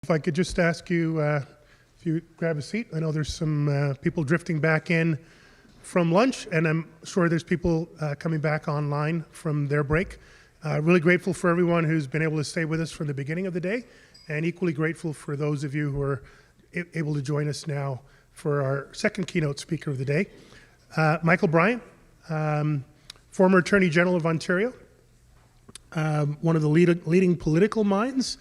If I could just ask you if you grab a seat. I know there's some people drifting back in from lunch, and I'm sure there's people coming back online from their break. Really grateful for everyone who's been able to stay with us from the beginning of the day, and equally grateful for those of you who are able to join us now for our second keynote speaker of the day. Michael Bryant, former Attorney General of Ontario, one of the leading political minds,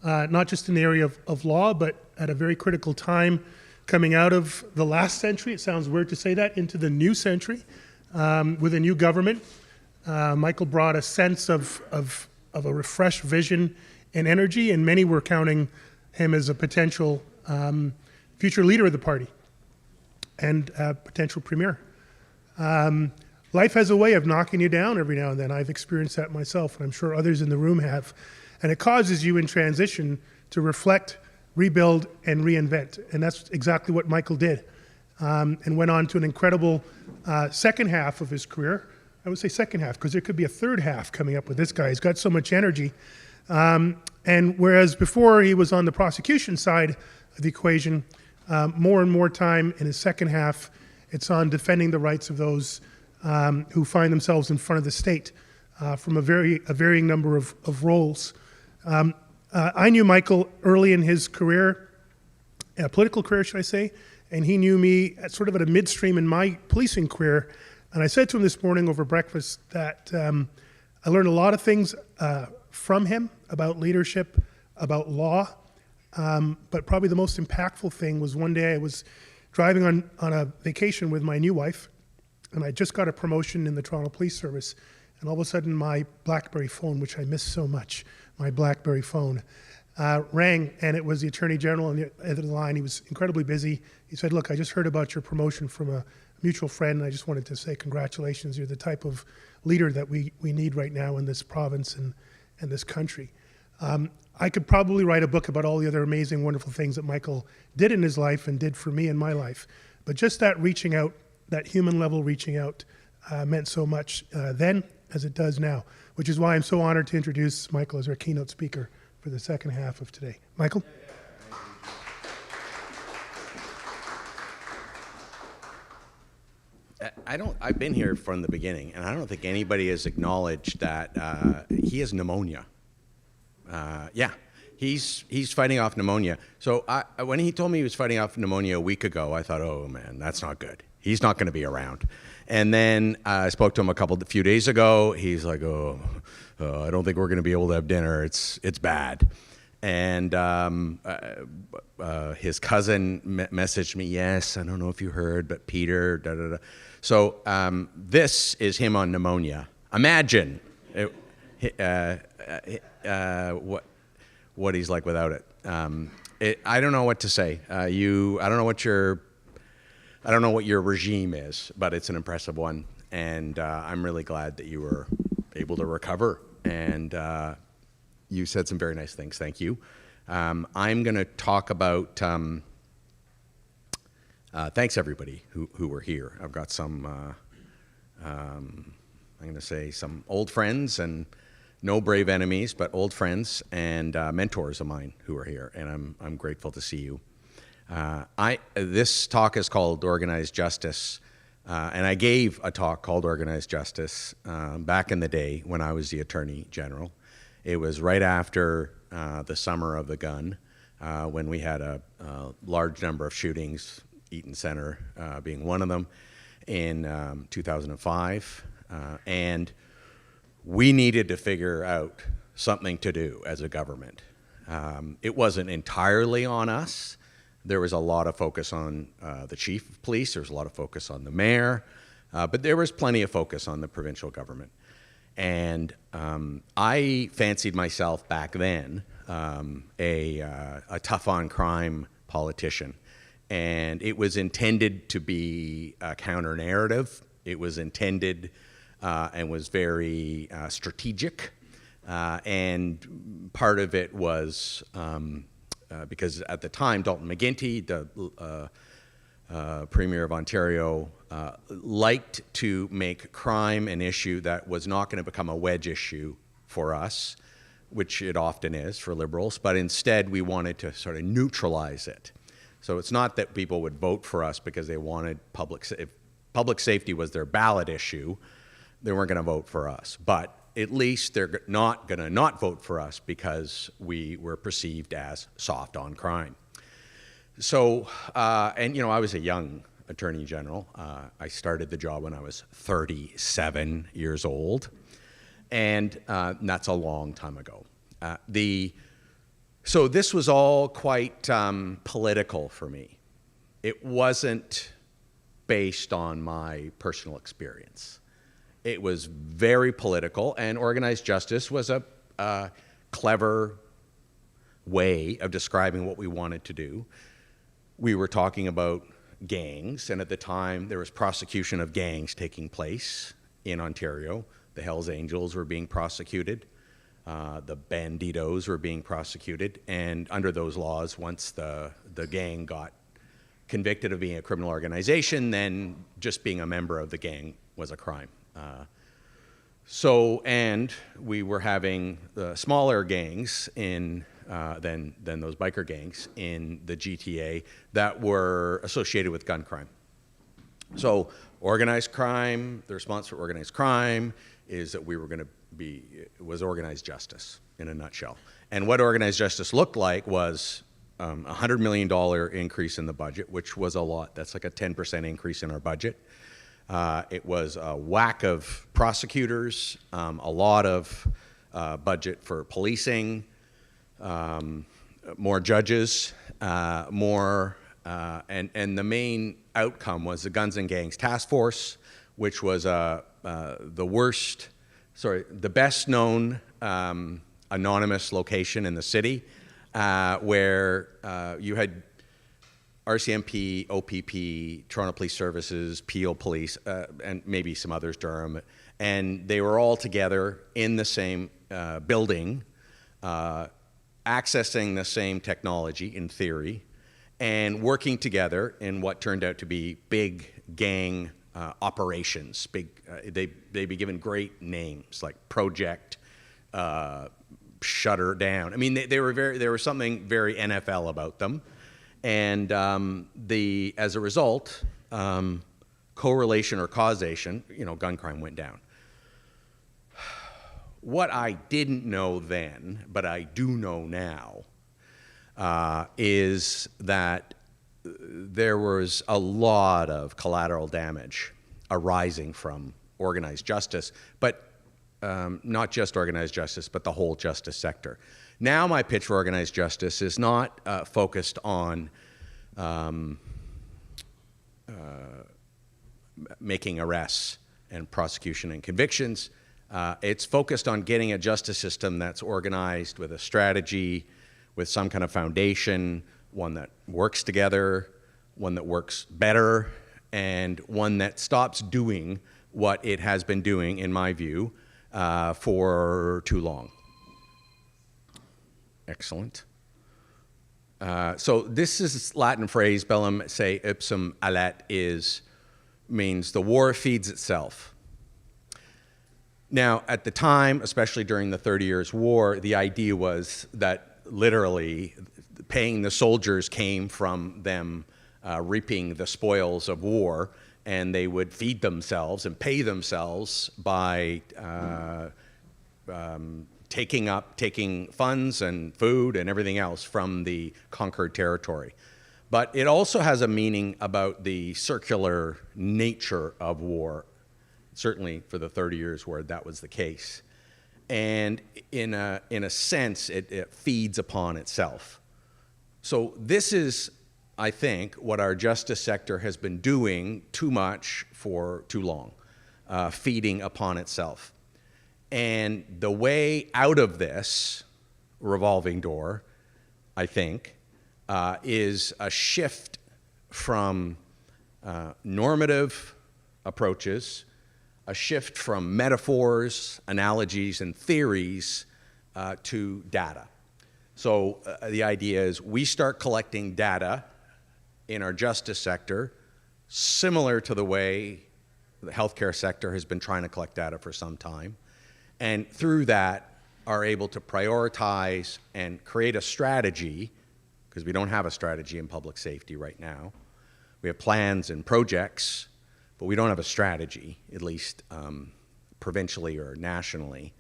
not just in the area of law, but at a very critical time coming out of the last century, it sounds weird to say that, into the new century with a new government. Michael brought a sense of a refreshed vision and energy, and many were counting him as a potential future leader of the party and potential premier. Life has a way of knocking you down every now and then. I've experienced that myself, and I'm sure others in the room have. And it causes you in transition to reflect, rebuild, and reinvent. And that's exactly what Michael did, and went on to an incredible second half of his career. I would say second half, because there could be a third half coming up with this guy. He's got so much energy. And whereas before he was on the prosecution side of the equation, more and more time in his second half, it's on defending the rights of those who find themselves in front of the state from a varying number of roles. I knew Michael early in his career, political career, should I say, and he knew me at a midstream in my policing career. And I said to him this morning over breakfast that I learned a lot of things from him about leadership, about law, but probably the most impactful thing was one day I was driving on a vacation with my new wife, and I just got a promotion in the Toronto Police Service, and all of a sudden my BlackBerry phone, which I miss so much, my BlackBerry phone, rang, and it was the Attorney General on the end of the line. He was incredibly busy. He said, "Look, I just heard about your promotion from a mutual friend, and I just wanted to say congratulations. You're the type of leader that we need right now in this province and this country." I could probably write a book about all the other amazing, wonderful things that Michael did in his life and did for me in my life. But just that reaching out, that human level reaching out, meant so much then as it does now, which is why I'm so honored to introduce Michael as our keynote speaker for the second half of today. Michael? I've been here from the beginning, and I don't think anybody has acknowledged that he has pneumonia. Yeah, he's fighting off pneumonia. So when he told me he was fighting off pneumonia a week ago, I thought, oh man, that's not good. He's not going to be around. And then I spoke to him a few days ago. He's like, oh, I don't think we're going to be able to have dinner. It's bad. And his cousin messaged me, yes, I don't know if you heard, but Peter, da da da. So this is him on pneumonia. Imagine what he's like without it. I don't know what to say. I don't know what your regime is, but it's an impressive one, and I'm really glad that you were able to recover. And you said some very nice things. Thank you. I'm going to talk about. Thanks everybody who were here. I've got some. I'm going to say some old friends and no brave enemies, but old friends and mentors of mine who are here, and I'm grateful to see you. This talk is called Organized Justice, and I gave a talk called Organized Justice back in the day when I was the Attorney General. It was right after the summer of the gun, when we had a large number of shootings, Eaton Centre being one of them, in 2005, and we needed to figure out something to do as a government. It wasn't entirely on us. There was a lot of focus on the chief of police. There was a lot of focus on the mayor, but there was plenty of focus on the provincial government. And I fancied myself back then a tough-on-crime politician. And it was intended to be a counter-narrative. It was intended and was very strategic. And part of it was because at the time, Dalton McGuinty, the Premier of Ontario, liked to make crime an issue that was not going to become a wedge issue for us, which it often is for Liberals, but instead we wanted to sort of neutralize it. So it's not that people would vote for us because they wanted if public safety was their ballot issue, they weren't going to vote for us. But at least they're not going to not vote for us because we were perceived as soft on crime. So, and you know, I was a young Attorney General. I started the job when I was 37 years old, and that's a long time ago. So this was all quite political for me. It wasn't based on my personal experience. It was very political, and organized justice was a clever way of describing what we wanted to do. We were talking about gangs, and at the time there was prosecution of gangs taking place in Ontario. The Hells Angels were being prosecuted. The Banditos were being prosecuted, and under those laws, once the gang got convicted of being a criminal organization, then just being a member of the gang was a crime. And we were having smaller gangs than those biker gangs in the GTA that were associated with gun crime. So organized crime, the response for organized crime is that we were going to was organized justice in a nutshell. And what organized justice looked like was a $100 million increase in the budget, which was a lot. That's like a 10% increase in our budget. It was a whack of prosecutors, a lot of budget for policing, more judges, and the main outcome was the Guns and Gangs Task Force, which was the best known anonymous location in the city, where you had RCMP, OPP, Toronto Police Services, Peel Police, and maybe some others, Durham, and they were all together in the same building, accessing the same technology in theory, and working together in what turned out to be big gang operations. They'd be given great names like Project, Shutter Down. I mean, there was something very NFL about them, and as a result, correlation or causation, gun crime went down. What I didn't know then, but I do know now, is that there was a lot of collateral damage arising from organized justice, but not just organized justice, but the whole justice sector. Now my pitch for organized justice is not focused on making arrests and prosecution and convictions. It's focused on getting a justice system that's organized with a strategy, with some kind of foundation, one that works together, one that works better, and one that stops doing what it has been doing, in my view, for too long. Excellent. So this is Latin phrase, bellum se ipsum allet, means the war feeds itself. Now, at the time, especially during the 30 Years' War, the idea was that literally paying the soldiers came from them reaping the spoils of war, and they would feed themselves and pay themselves by taking funds and food and everything else from the conquered territory. But it also has a meaning about the circular nature of war. Certainly for the 30 Years' War, that was the case. And in a sense, it feeds upon itself. So this is, I think, what our justice sector has been doing too much for too long, feeding upon itself. And the way out of this revolving door, I think, is a shift from normative approaches, a shift from metaphors, analogies, and theories to data. So the idea is we start collecting data in our justice sector, similar to the way the healthcare sector has been trying to collect data for some time. And through that, are able to prioritize and create a strategy, because we don't have a strategy in public safety right now. We have plans and projects, but we don't have a strategy, at least provincially or nationally.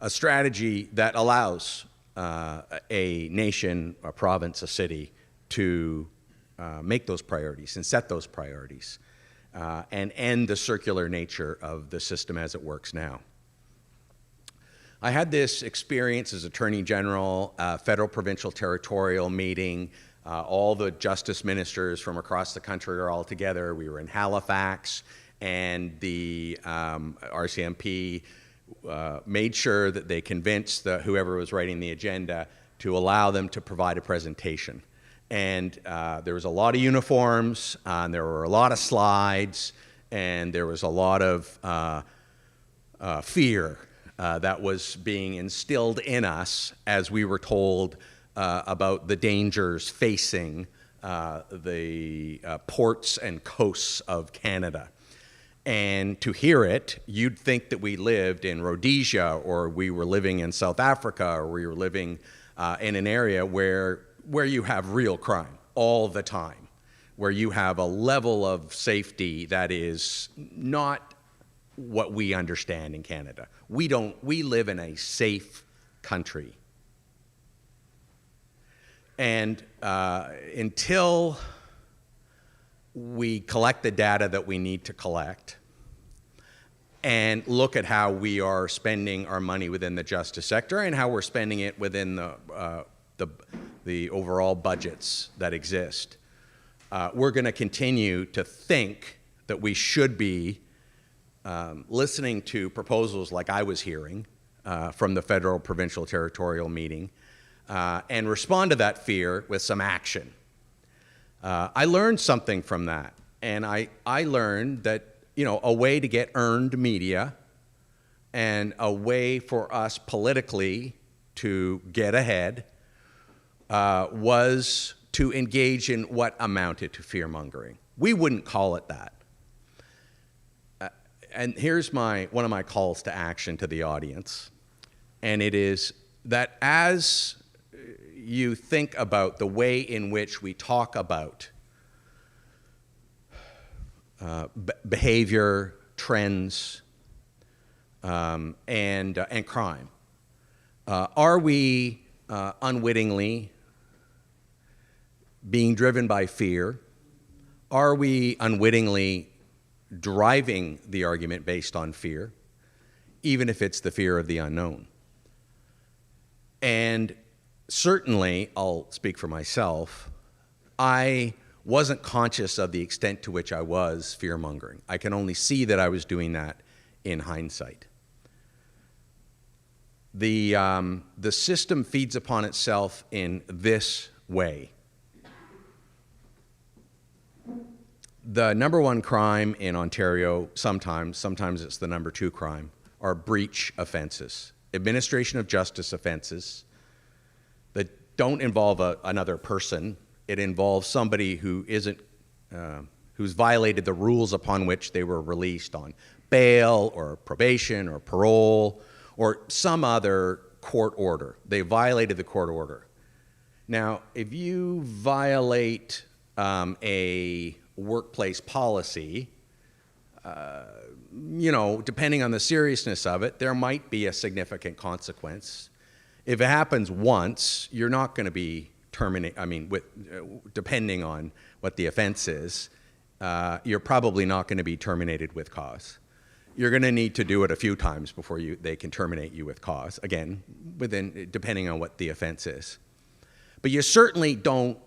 A strategy that allows a nation, a province, a city to make those priorities and set those priorities and end the circular nature of the system as it works now. I had this experience as Attorney General, federal, provincial, territorial meeting. All the justice ministers from across the country are all together. We were in Halifax, and the RCMP made sure that they convinced whoever was writing the agenda to allow them to provide a presentation. And there was a lot of uniforms, and there were a lot of slides, and there was a lot of fear that was being instilled in us as we were told about the dangers facing the ports and coasts of Canada. And to hear it, you'd think that we lived in Rhodesia, or we were living in South Africa, or we were living in an area where you have real crime all the time, where you have a level of safety that is not what we understand in Canada. We live in a safe country. And until we collect the data that we need to collect and look at how we are spending our money within the justice sector and how we're spending it within the overall budgets that exist, we're going to continue to think that we should be listening to proposals like I was hearing from the federal, provincial, territorial meeting and respond to that fear with some action. I learned something from that, and I learned that, a way to get earned media and a way for us politically to get ahead was to engage in what amounted to fear-mongering. We wouldn't call it that. And here's one of my calls to action to the audience, and it is that as you think about the way in which we talk about behavior, trends, and crime, are we unwittingly being driven by fear? Are we unwittingly driving the argument based on fear, even if it's the fear of the unknown? And certainly, I'll speak for myself, I wasn't conscious of the extent to which I was fear-mongering. I can only see that I was doing that in hindsight. The system feeds upon itself in this way. The number one crime in Ontario, sometimes it's the number two crime, are breach offenses, administration of justice offenses that don't involve another person. It involves somebody who who's violated the rules upon which they were released on bail or probation or parole or some other court order. They violated the court order. Now, if you violate a workplace policy, depending on the seriousness of it, there might be a significant consequence. If it happens once, you're not going to be depending on what the offense is, you're probably not going to be terminated with cause. You're going to need to do it a few times before they can terminate you with cause, again, depending on what the offense is. But you certainly don't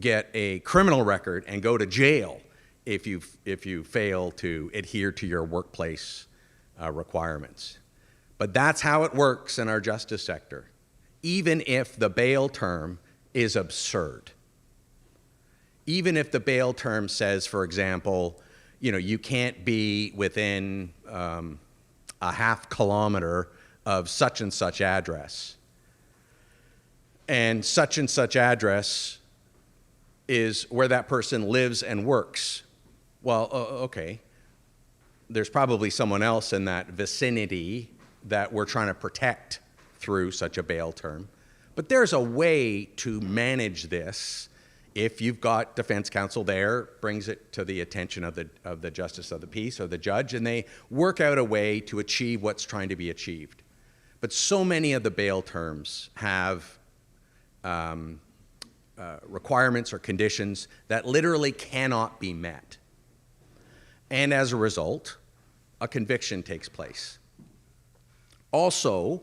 get a criminal record and go to jail if you fail to adhere to your workplace requirements. But that's how it works in our justice sector, even if the bail term is absurd. Even if the bail term says, for example, you can't be within a half kilometer of such and such address, and such address is where that person lives and works. Well, okay, there's probably someone else in that vicinity that we're trying to protect through such a bail term. But there's a way to manage this. If you've got defense counsel there, brings it to the attention of the justice of the peace or the judge, and they work out a way to achieve what's trying to be achieved. But so many of the bail terms have requirements or conditions that literally cannot be met. And as a result, a conviction takes place. Also,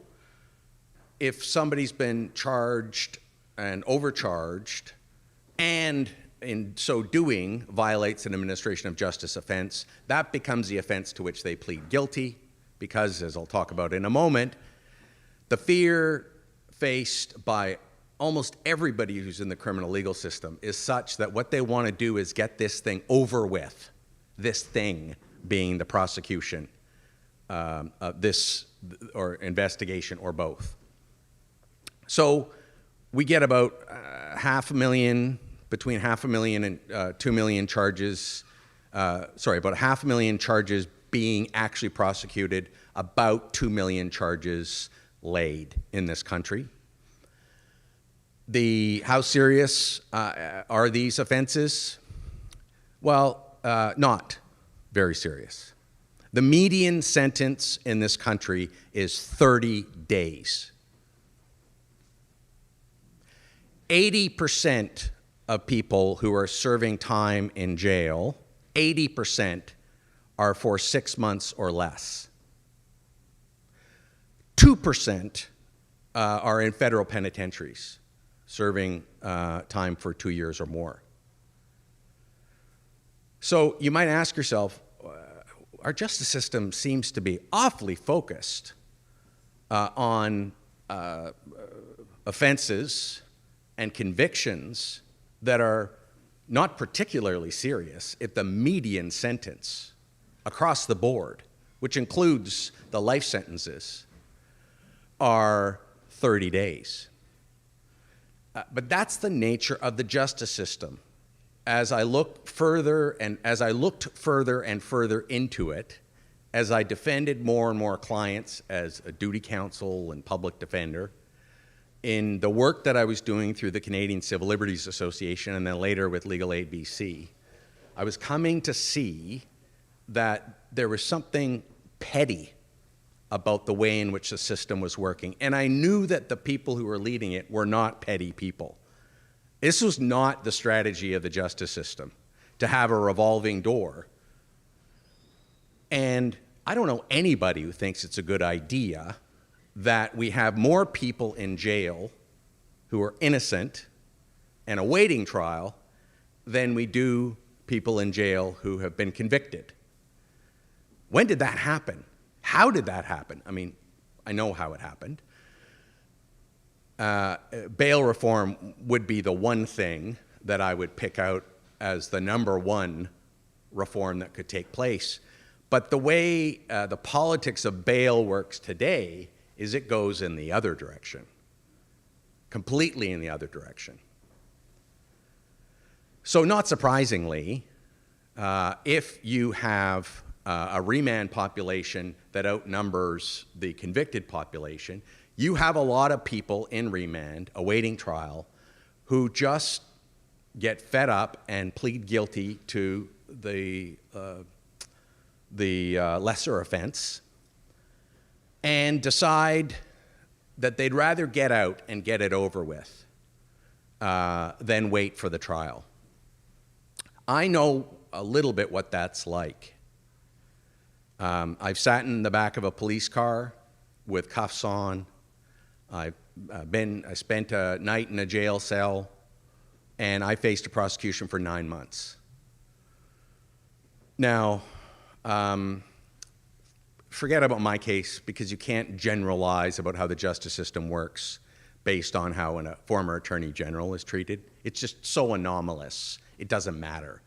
if somebody's been charged and overcharged, and in so doing violates an administration of justice offense, that becomes the offense to which they plead guilty, because, as I'll talk about in a moment, the fear faced by almost everybody who's in the criminal legal system is such that what they want to do is get this thing over with, this thing being the prosecution of this or investigation or both. So we get about between 500,000 and 2 million charges, about 500,000 charges being actually prosecuted, about 2 million charges laid in this country. How serious are these offenses? Well, not very serious. The median sentence in this country is 30 days. 80% of people who are serving time in jail, 80% are for 6 months or less. 2% are in federal penitentiaries, serving time for 2 years or more. So you might ask yourself, our justice system seems to be awfully focused on offenses and convictions that are not particularly serious if the median sentence across the board, which includes the life sentences, are 30 days. But that's the nature of the justice system. As I looked further and further into it, as I defended more and more clients as a duty counsel and public defender, in the work that I was doing through the Canadian Civil Liberties Association and then later with Legal Aid BC, I was coming to see that there was something petty about the way in which the system was working. And I knew that the people who were leading it were not petty people. This was not the strategy of the justice system, to have a revolving door. And I don't know anybody who thinks it's a good idea that we have more people in jail who are innocent and awaiting trial than we do people in jail who have been convicted. When did that happen? How did that happen? I mean, I know how it happened. Bail reform would be the one thing that I would pick out as the number one reform that could take place. But the way the politics of bail works today is it goes in the other direction, completely in the other direction. So not surprisingly, if you have a remand population that outnumbers the convicted population, you have a lot of people in remand awaiting trial who just get fed up and plead guilty to the lesser offense and decide that they'd rather get out and get it over with than wait for the trial. I know a little bit what that's like. I've sat in the back of a police car with cuffs on. I spent a night in a jail cell, and I faced a prosecution for 9 months. Now, forget about my case, because you can't generalize about how the justice system works based on how a former attorney general is treated. It's just so anomalous. It doesn't matter.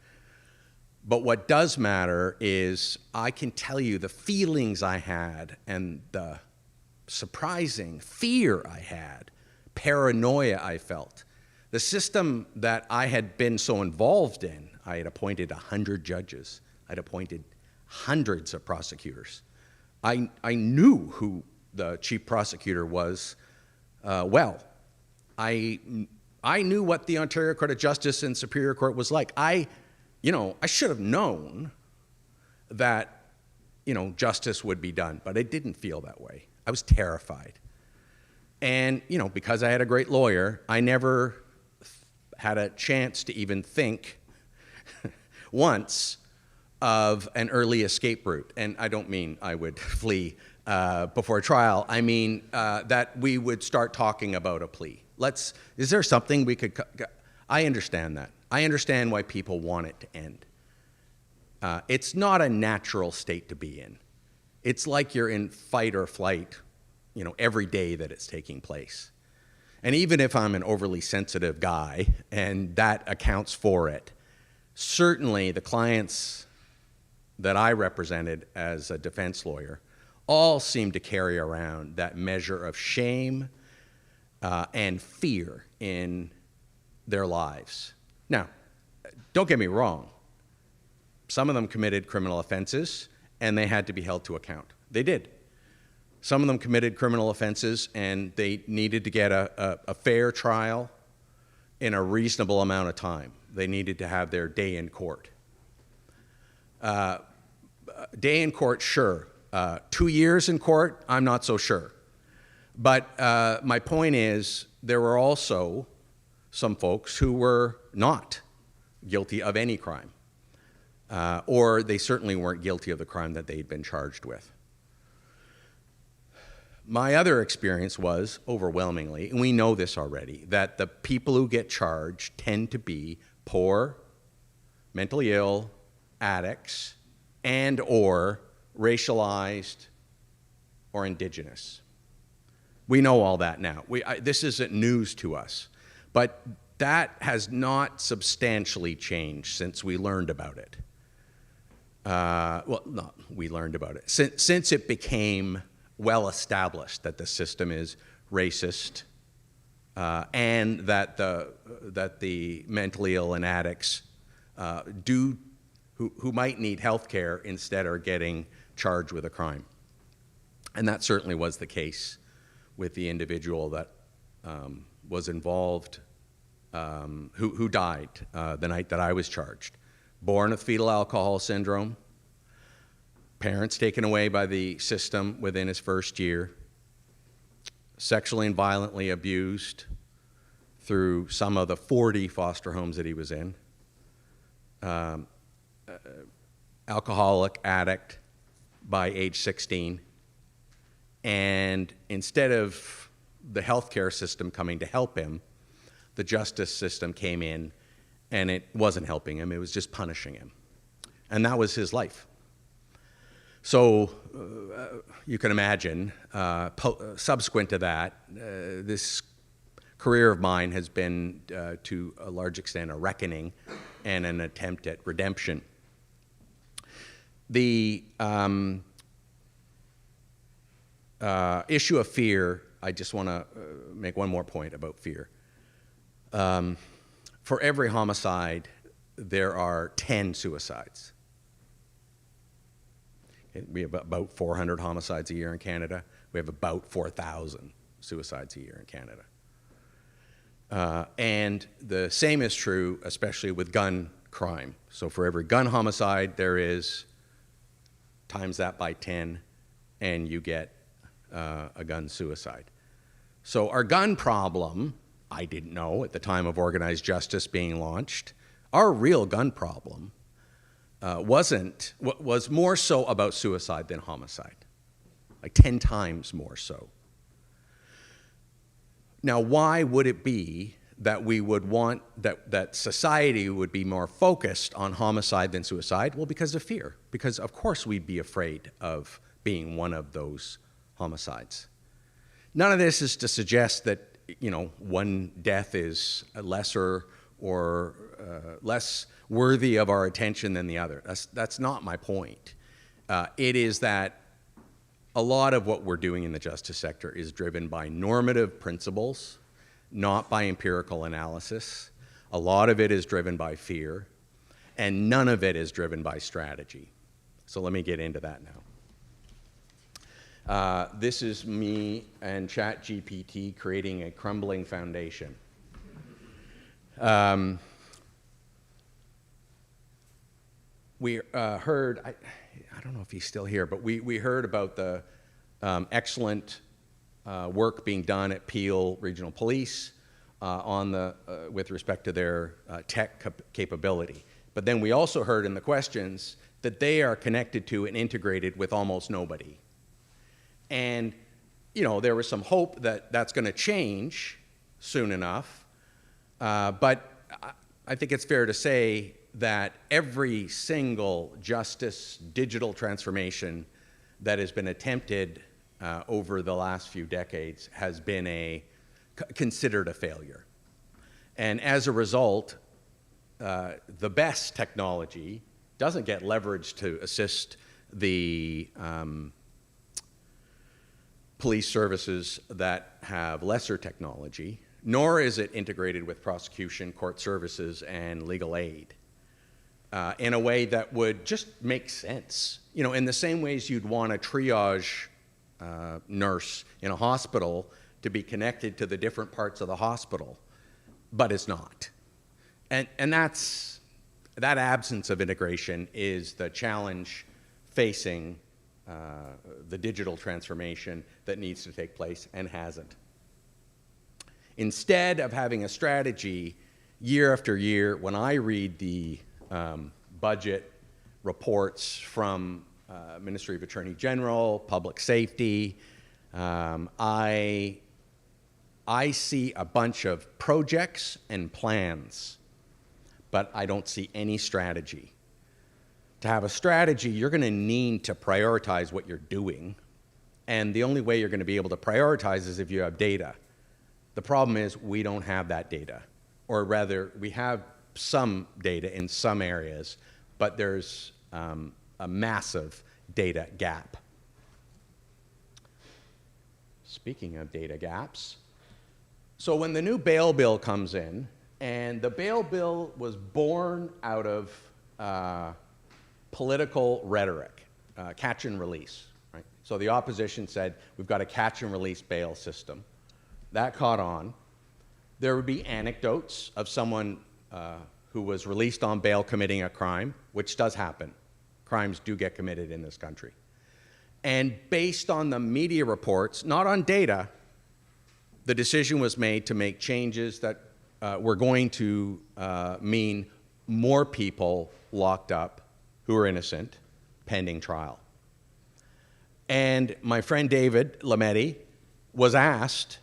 But what does matter is I can tell you the feelings I had and the surprising fear I had, paranoia I felt. The system that I had been so involved in, I had appointed 100 judges. I'd appointed hundreds of prosecutors. I knew who the chief prosecutor was, well, I knew what the Ontario Court of Justice and Superior Court was like. I should have known that, justice would be done, but it didn't feel that way. I was terrified. And, because I had a great lawyer, I never had a chance to even think once of an early escape route. And I don't mean I would flee before trial. I mean that we would start talking about a plea. Is there something we could, I understand that. I understand why people want it to end. It's not a natural state to be in. It's like you're in fight or flight, every day that it's taking place. And even if I'm an overly sensitive guy, and that accounts for it, certainly the clients that I represented as a defense lawyer all seem to carry around that measure of shame and fear in their lives. Now, don't get me wrong. Some of them committed criminal offenses, and they had to be held to account. They did. Some of them committed criminal offenses, and they needed to get a fair trial in a reasonable amount of time. They needed to have their day in court. Day in court, sure. 2 years in court, I'm not so sure. But my point is, there were also some folks who were not guilty of any crime. Or they certainly weren't guilty of the crime that they'd been charged with. My other experience was, overwhelmingly, and we know this already, that the people who get charged tend to be poor, mentally ill, addicts, and or racialized or Indigenous. We know all that now. This isn't news to us. But that has not substantially changed since we learned about it. We learned about it. Since it became well established that the system is racist and that the mentally ill and addicts who might need health care instead are getting charged with a crime. And that certainly was the case with the individual that was involved, who died the night that I was charged. Born with fetal alcohol syndrome, parents taken away by the system within his first year, sexually and violently abused through some of the 40 foster homes that he was in, alcoholic addict by age 16, and instead of the healthcare system coming to help him, the justice system came in and it wasn't helping him, it was just punishing him. And that was his life. So you can imagine, subsequent to that, this career of mine has been, to a large extent, a reckoning and an attempt at redemption. The issue of fear, I just want to make one more point about fear. For every homicide, there are 10 suicides. We have about 400 homicides a year in Canada. We have about 4,000 suicides a year in Canada. And the same is true, especially with gun crime. So for every gun homicide, there is times that by 10, and you get a gun suicide. So our gun problem, I didn't know at the time of organized justice being launched, our real gun problem was more so about suicide than homicide, like 10 times more so. Now, why would it be that we would want, that society would be more focused on homicide than suicide? Well, because of fear. Because, of course, we'd be afraid of being one of those homicides. None of this is to suggest that, one death is lesser or less worthy of our attention than the other. That's not my point. It is that a lot of what we're doing in the justice sector is driven by normative principles, not by empirical analysis. A lot of it is driven by fear, and none of it is driven by strategy. So let me get into that This is me and ChatGPT creating a crumbling foundation. We heard, I don't know if he's still here, but we heard about the excellent work being done at Peel Regional Police with respect to their tech capability. But then we also heard in the questions that they are connected to and integrated with almost nobody. And, you know, there was some hope that that's going to change soon enough. But I think it's fair to say that every single justice digital transformation that has been attempted over the last few decades has been considered a failure. And as a result, the best technology doesn't get leveraged to assist the police services that have lesser technology, nor is it integrated with prosecution, court services, and legal aid in a way that would just make sense. You know, in the same ways you'd want a triage nurse in a hospital to be connected to the different parts of the hospital, but it's not. And that absence of integration is the challenge facing the digital transformation that needs to take place and hasn't. Instead of having a strategy year after year, when I read the budget reports from Ministry of Attorney General, Public Safety, I see a bunch of projects and plans, but I don't see any strategy. To have a strategy, you're going to need to prioritize what you're doing, and the only way you're going to be able to prioritize is if you have data. The problem is we don't have that data, or rather, we have some data in some areas, but there's a massive data gap. Speaking of data gaps, so when the new bail bill comes in, and the bail bill was born out of political rhetoric, catch and release, right? So the opposition said, we've got a catch and release bail system. That caught on. There would be anecdotes of someone who was released on bail committing a crime, which does happen. Crimes do get committed in this country. And based on the media reports, not on data, the decision was made to make changes that were going to mean more people locked up who are innocent pending trial. And my friend David Lametti was asked,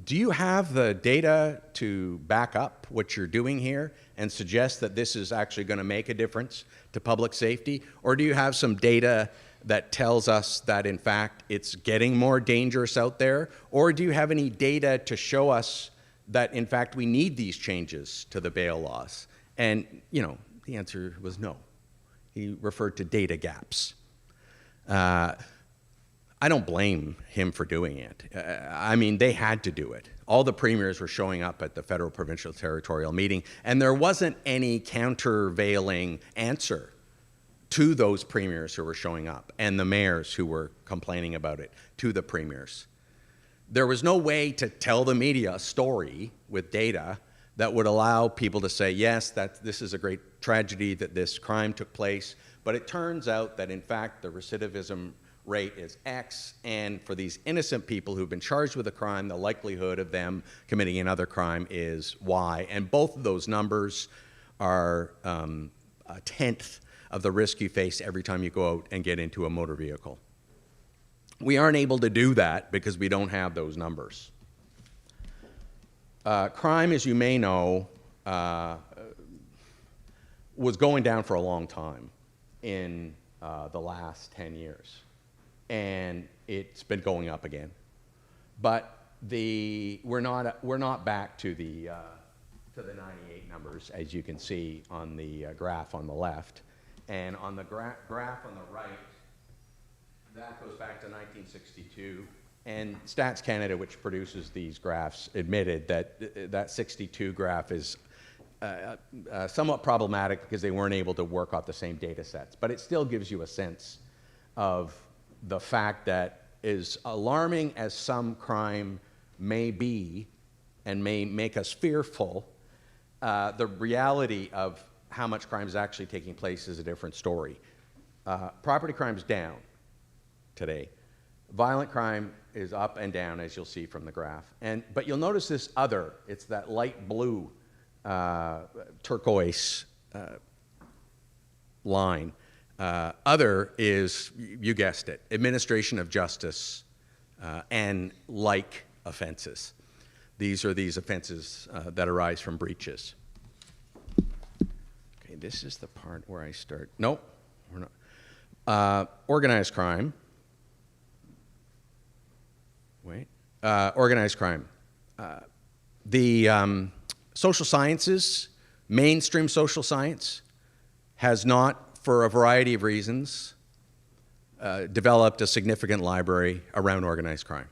do you have the data to back up what you're doing here and suggest that this is actually going to make a difference to public safety? Or do you have some data that tells us that, in fact, it's getting more dangerous out there? Or do you have any data to show us that, in fact, we need these changes to the bail laws? And, you know, the answer was no. He referred to data gaps. I don't blame him for doing it. I mean, they had to do it. All the premiers were showing up at the federal, provincial, territorial meeting, and there wasn't any countervailing answer to those premiers who were showing up and the mayors who were complaining about it to the premiers. There was no way to tell the media a story with data that would allow people to say, yes, this is a great tragedy that this crime took place, but it turns out that, in fact, the recidivism rate is X, and for these innocent people who've been charged with a crime, the likelihood of them committing another crime is Y. And both of those numbers are a tenth of the risk you face every time you go out and get into a motor vehicle. We aren't able to do that because we don't have those numbers. Crime, as you may know, was going down for a long time in the last 10 years. And it's been going up again. But we're not back to the 98 numbers, as you can see on the graph on the left. And on the graph on the right, that goes back to 1962. And Stats Canada, which produces these graphs, admitted that that 62 graph is somewhat problematic because they weren't able to work off the same data sets. But it still gives you a sense of the fact that as alarming as some crime may be and may make us fearful, the reality of how much crime is actually taking place is a different story. Property crime's down today. Violent crime is up and down, as you'll see from the graph. But you'll notice this other, it's that light blue turquoise line. Other is, you guessed it, administration of justice and like offenses. These are these offenses that arise from breaches. Okay, this is the part where I start. Nope, we're not. Organized crime. Wait. Organized crime. The social sciences, mainstream social science, has not, for a variety of reasons, developed a significant library around organized crime.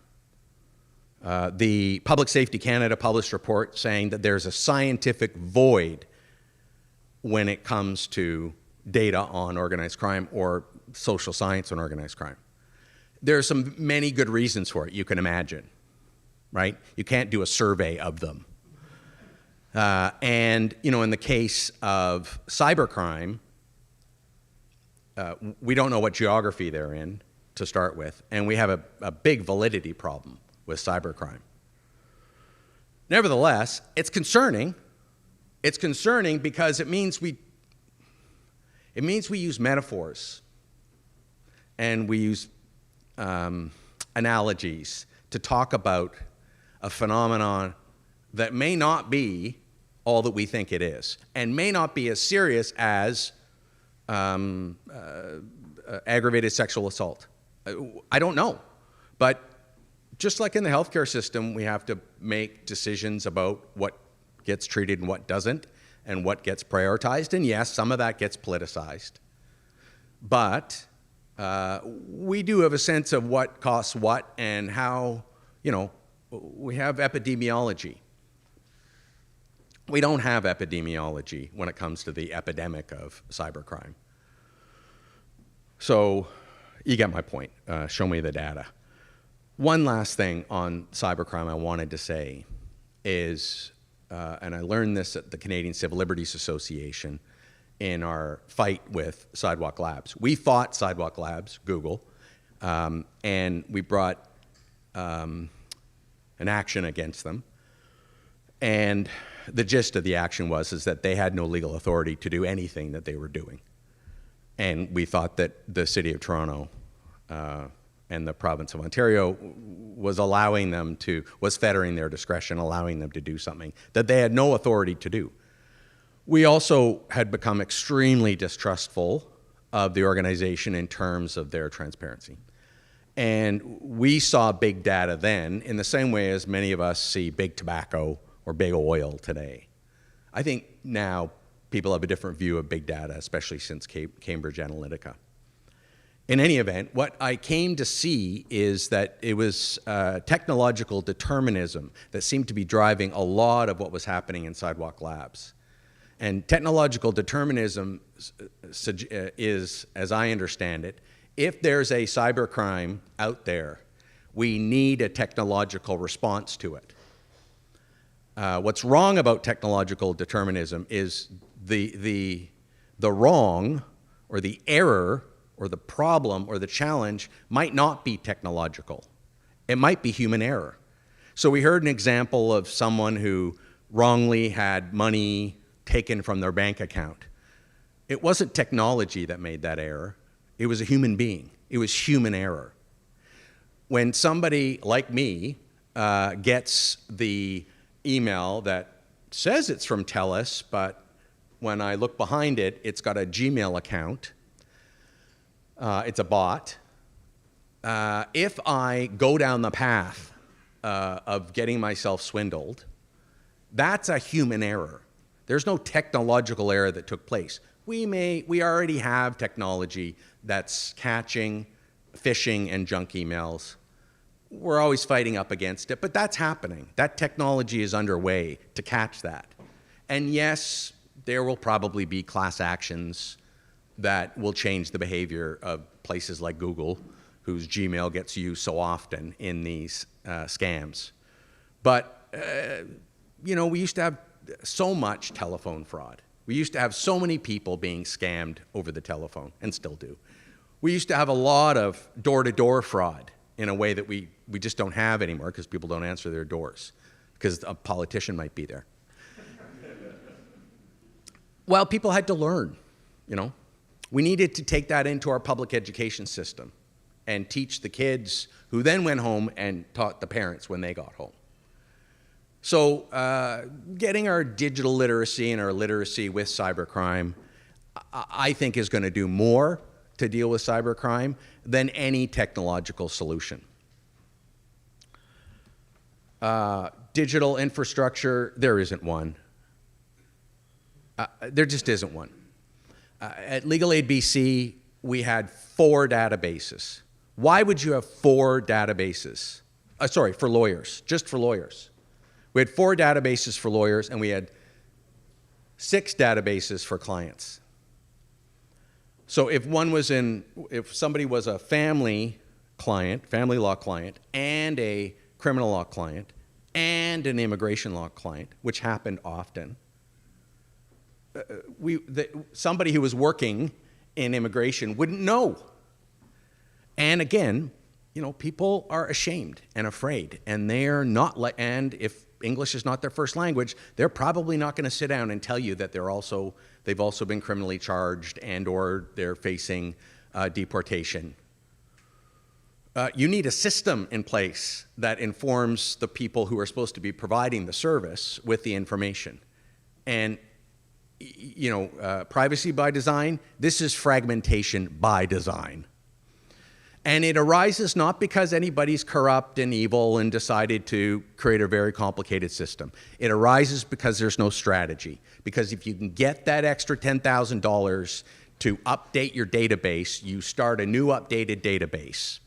The Public Safety Canada published a report saying that there's a scientific void when it comes to data on organized crime or social science on organized crime. There are many good reasons for it, you can imagine, right? You can't do a survey of them. And, you know, in the case of cybercrime, we don't know what geography they're in to start with, and we have a big validity problem with cybercrime. Nevertheless, it's concerning. It's concerning because it means we use metaphors and we use analogies to talk about a phenomenon that may not be all that we think it is, and may not be as serious as aggravated sexual assault. I don't know, but just like in the healthcare system, we have to make decisions about what gets treated and what doesn't, and what gets prioritized. And yes, some of that gets politicized. But we do have a sense of what costs what and how, you know, we have epidemiology. We don't have epidemiology when it comes to the epidemic of cybercrime. So you get my point. Show me the data. One last thing on cybercrime I wanted to say is, and I learned this at the Canadian Civil Liberties Association in our fight with Sidewalk Labs. We fought Sidewalk Labs, Google, and we brought an action against them. And the gist of the action is that they had no legal authority to do anything that they were doing. And we thought that the City of Toronto and the province of Ontario was fettering their discretion, allowing them to do something that they had no authority to do. We also had become extremely distrustful of the organization in terms of their transparency. And we saw big data then in the same way as many of us see big tobacco or big oil today. I think now people have a different view of big data, especially since Cambridge Analytica. In any event, what I came to see is that it was technological determinism that seemed to be driving a lot of what was happening in Sidewalk Labs. And technological determinism is, as I understand it, if there's a cybercrime out there, we need a technological response to it. What's wrong about technological determinism is the wrong or the error or the problem or the challenge might not be technological. It might be human error. So we heard an example of someone who wrongly had money taken from their bank account. It wasn't technology that made that error. It was a human being. It was human error. When somebody like me gets the email that says it's from TELUS, but when I look behind it, it's got a Gmail account. It's a bot. If I go down the path of getting myself swindled, that's a human error. There's no technological error that took place. We already have technology that's catching phishing and junk emails. We're always fighting up against it, but that's happening. That technology is underway to catch that. And yes, there will probably be class actions that will change the behavior of places like Google whose Gmail gets used so often in these scams. But, you know, we used to have so much telephone fraud. We used to have so many people being scammed over the telephone, and still do. We used to have a lot of door-to-door fraud in a way that we just don't have anymore because people don't answer their doors because a politician might be there. Well, people had to learn, you know. We needed to take that into our public education system and teach the kids, who then went home and taught the parents when they got home. So getting our digital literacy and our literacy with cybercrime, I think is going to do more to deal with cybercrime than any technological solution. Digital infrastructure, there isn't one. There just isn't one. At Legal Aid BC, we had 4 databases. Why would you have 4 databases? Sorry, for lawyers, just for lawyers. We had 4 databases for lawyers, and we had 6 databases for clients. So if somebody was a family client, family law client, and a criminal law client, and an immigration law client, which happened often, somebody who was working in immigration wouldn't know. And again, you know, people are ashamed and afraid, and they're not and if English is not their first language, they're probably not going to sit down and tell you that they've also been criminally charged and or they're facing deportation. You need a system in place that informs the people who are supposed to be providing the service with the information. And you know, privacy by design, this is fragmentation by design. And it arises not because anybody's corrupt and evil and decided to create a very complicated system. It arises because there's no strategy. Because if you can get that extra $10,000 to update your database, you start a new updated database.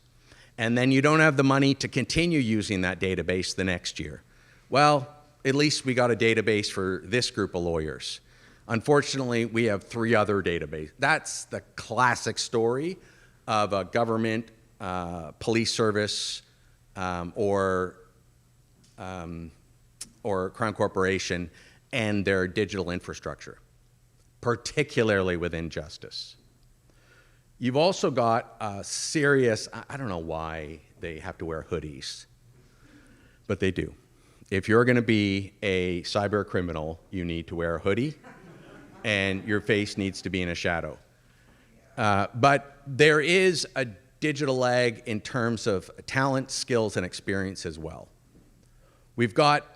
And then you don't have the money to continue using that database the next year. Well, at least we got a database for this group of lawyers. Unfortunately, we have 3 other databases. That's the classic story of a government, police service, or Crown Corporation and their digital infrastructure, particularly within justice. You've also got a serious, I don't know why they have to wear hoodies, but they do. If you're going to be a cyber criminal, you need to wear a hoodie, and your face needs to be in a shadow. But there is a digital lag in terms of talent, skills, and experience as well. We've got,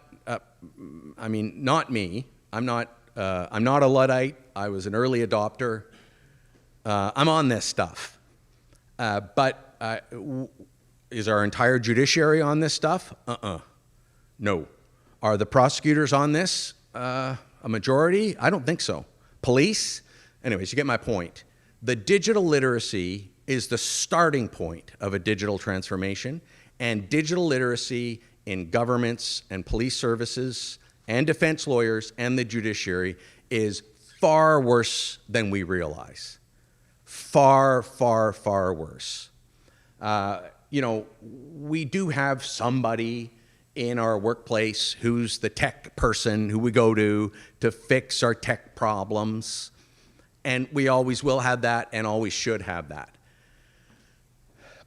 I mean, not me. I'm not a Luddite. I was an early adopter. I'm on this stuff. But is our entire judiciary on this stuff? No. Are the prosecutors on this? A majority? I don't think so. Police? Anyways, you get my point. The digital literacy is the starting point of a digital transformation, and digital literacy in governments and police services and defense lawyers and the judiciary is far worse than we realize. Far, far, far worse. You know, we do have somebody in our workplace who's the tech person who we go to fix our tech problems. And we always will have that and always should have that.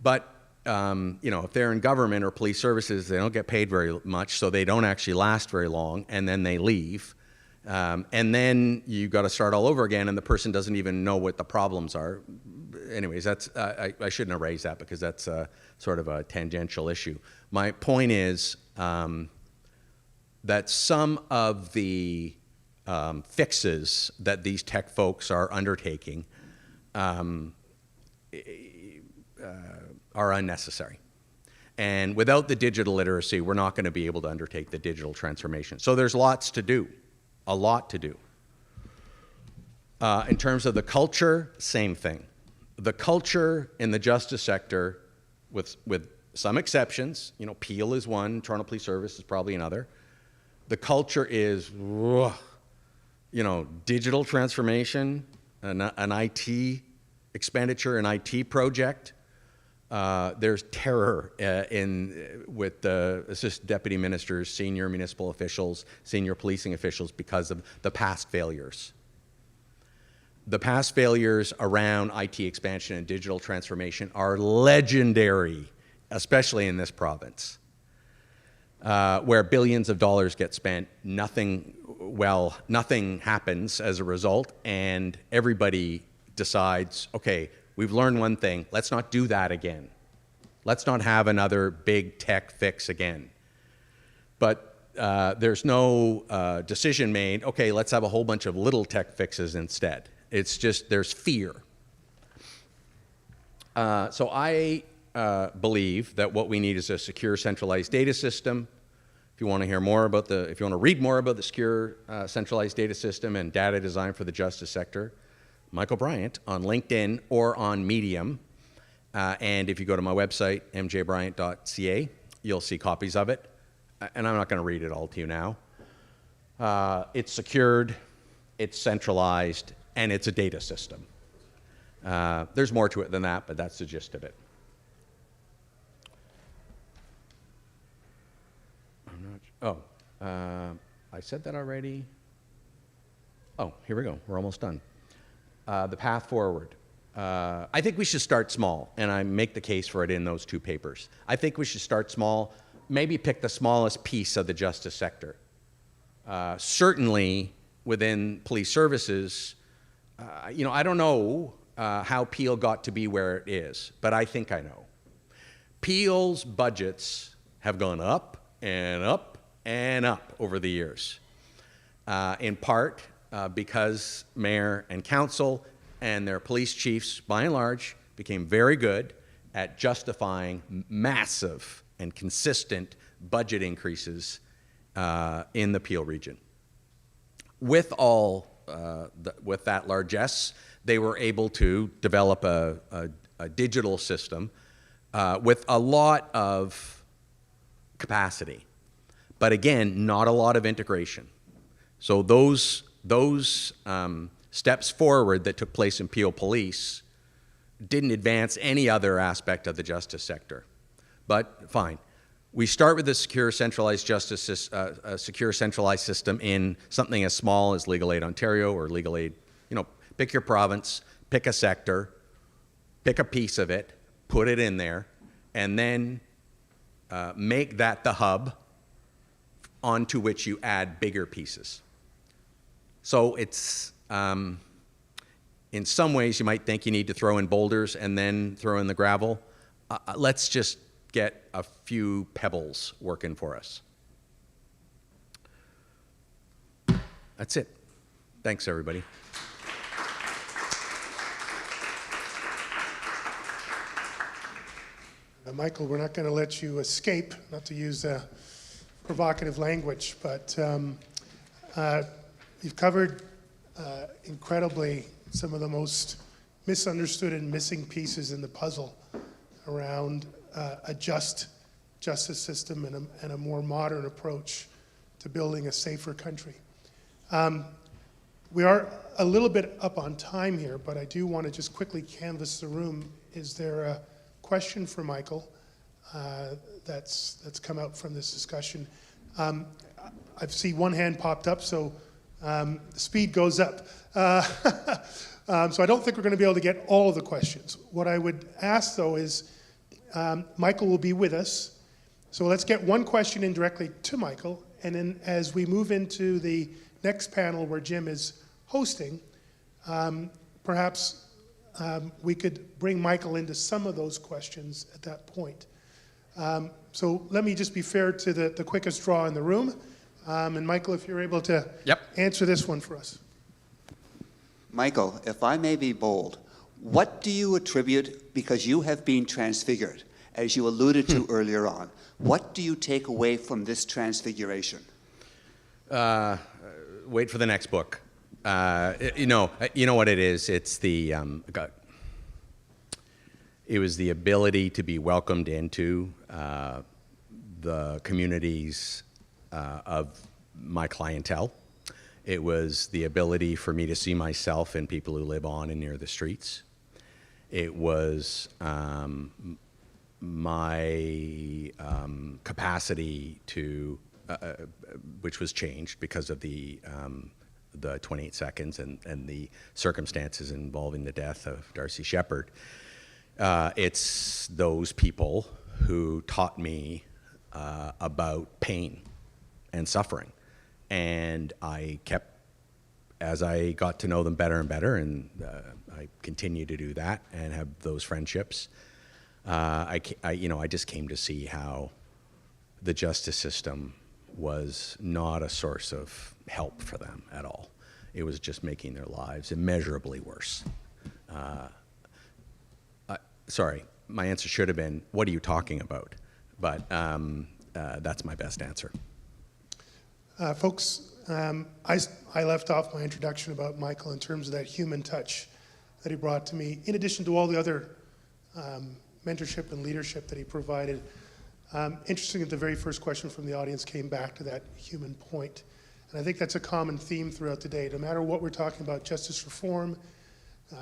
But, you know, if they're in government or police services, they don't get paid very much, so they don't actually last very long, and then they leave. And then you got to start all over again, and the person doesn't even know what the problems are. Anyways, that's I shouldn't have raised that because that's sort of a tangential issue. My point is that some of the fixes that these tech folks are undertaking are unnecessary. And without the digital literacy, we're not going to be able to undertake the digital transformation. So there's lots to do, a lot to do. In terms of the culture, same thing. The culture in the justice sector, with some exceptions, you know, Peel is one, Toronto Police Service is probably another. The culture is, you know, digital transformation, an IT expenditure, an IT project, there's terror with the assistant deputy ministers, senior municipal officials, senior policing officials because of the past failures. The past failures around IT expansion and digital transformation are legendary, especially in this province, where billions of dollars get spent, nothing happens as a result, and everybody decides, okay, we've learned one thing, let's not do that again. Let's not have another big tech fix again. But there's no decision made, okay, let's have a whole bunch of little tech fixes instead. It's just, there's fear. So I believe that what we need is a secure centralized data system. If you want to hear more about if you want to read more about the secure centralized data system and data design for the justice sector, Michael Bryant on LinkedIn or on Medium. And if you go to my website, mjbryant.ca, you'll see copies of it. And I'm not going to read it all to you now. It's secured, it's centralized, and it's a data system. There's more to it than that, but that's the gist of it. I said that already. Oh, here we go. We're almost done. The path forward. I think we should start small, and I make the case for it in those two papers. I think we should start small, maybe pick the smallest piece of the justice sector. Certainly within police services, I don't know how Peel got to be where it is, but I think I know. Peel's budgets have gone up and up and up over the years, in part because mayor and council and their police chiefs, by and large, became very good at justifying massive and consistent budget increases in the Peel region. With that largesse, they were able to develop a digital system with a lot of capacity, but again, not a lot of integration. So those steps forward that took place in Peel Police didn't advance any other aspect of the justice sector. But fine. We start with a secure centralized justice, a secure centralized system in something as small as Legal Aid Ontario or Legal Aid, pick your province, pick a sector, pick a piece of it, put it in there, and then make that the hub onto which you add bigger pieces. So it's, in some ways you might think you need to throw in boulders and then throw in the gravel. Let's just get a few pebbles working for us. That's it. Thanks, everybody. Michael, we're not going to let you escape, not to use provocative language, but you've covered incredibly some of the most misunderstood and missing pieces in the puzzle around a just justice system and a more modern approach to building a safer country. We are a little bit up on time here, but I do want to just quickly canvass the room. Is there a question for Michael that's come out from this discussion? I see one hand popped up, so speed goes up. So I don't think we're going to be able to get all of the questions. What I would ask, though, is Michael will be with us. So let's get one question in directly to Michael, and then as we move into the next panel where Jim is hosting, perhaps we could bring Michael into some of those questions at that point. So let me just be fair to the quickest draw in the room. And Michael, if you're able to answer this one for us. Michael, if I may be bold, what do you attribute, because you have been transfigured, as you alluded to earlier on, what do you take away from this transfiguration? Wait for the next book. You know what it is? It's the it was the ability to be welcomed into the communities of my clientele. It was the ability for me to see myself in people who live on and near the streets. It was my capacity to, which was changed because of the 28 seconds and the circumstances involving the death of Darcy Shepherd. It's those people who taught me about pain and suffering. And I kept, as I got to know them better and better, and I continue to do that and have those friendships, I just came to see how the justice system was not a source of help for them at all. It was just making their lives immeasurably worse. Sorry, my answer should have been, what are you talking about? But that's my best answer. Folks, I left off my introduction about Michael in terms of that human touch that he brought to me, in addition to all the other mentorship and leadership that he provided. Interesting that the very first question from the audience came back to that human point. And I think that's a common theme throughout the day. No matter what we're talking about, justice reform,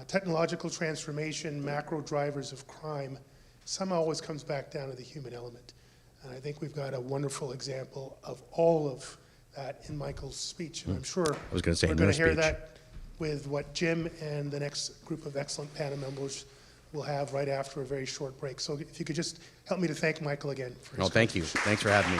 technological transformation, macro drivers of crime, somehow always comes back down to the human element. And I think we've got a wonderful example of all of that in Michael's speech. And I'm sure I was going to say we're no going to hear speech. that with what Jim and the next group of excellent panel members will have right after a very short break. So if you could just help me to thank Michael again for his Thank you. Thanks for having me.